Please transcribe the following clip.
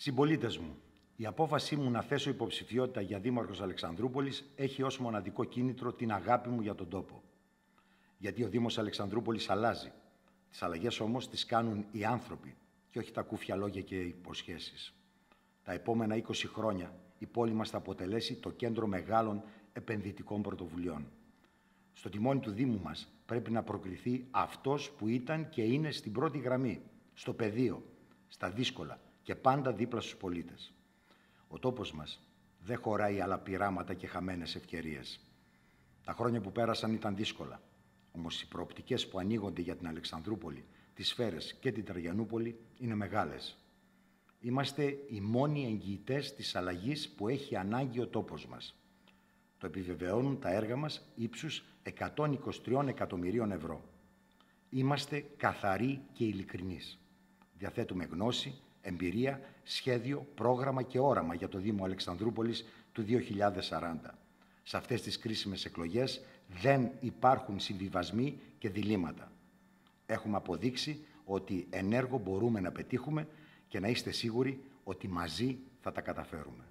Συμπολίτες μου, η απόφασή μου να θέσω υποψηφιότητα για δήμαρχος Αλεξανδρούπολης έχει ως μοναδικό κίνητρο την αγάπη μου για τον τόπο. Γιατί ο Δήμος Αλεξανδρούπολης αλλάζει. Τις αλλαγές όμως τις κάνουν οι άνθρωποι και όχι τα κούφια λόγια και υποσχέσεις. Τα επόμενα 20 χρόνια η πόλη μας θα αποτελέσει το κέντρο μεγάλων επενδυτικών πρωτοβουλειών. Στο τιμόνι του Δήμου μας πρέπει να προκληθεί αυτός που ήταν και είναι στην πρώτη γραμμή, στο πεδίο, στα δύσκολα και πάντα δίπλα στους πολίτες. Ο τόπος μας δεν χωράει άλλα πειράματα και χαμένες ευκαιρίες. Τα χρόνια που πέρασαν ήταν δύσκολα, όμως οι προοπτικές που ανοίγονται για την Αλεξανδρούπολη, τις Σφαίρες και την Ταριανούπολη είναι μεγάλες. Είμαστε οι μόνοι εγγυητές της αλλαγής που έχει ανάγκη ο τόπος μας. Το επιβεβαιώνουν τα έργα μας ύψους 123 εκατομμυρίων ευρώ. Είμαστε καθαροί και ειλικρινείς. Διαθέτουμε γνώση, εμπειρία, σχέδιο, πρόγραμμα και όραμα για το Δήμο Αλεξανδρούπολης του 2040. Σε αυτές τις κρίσιμες εκλογές δεν υπάρχουν συμβιβασμοί και διλήμματα. Έχουμε αποδείξει ότι ενέργο μπορούμε να πετύχουμε και να είστε σίγουροι ότι μαζί θα τα καταφέρουμε.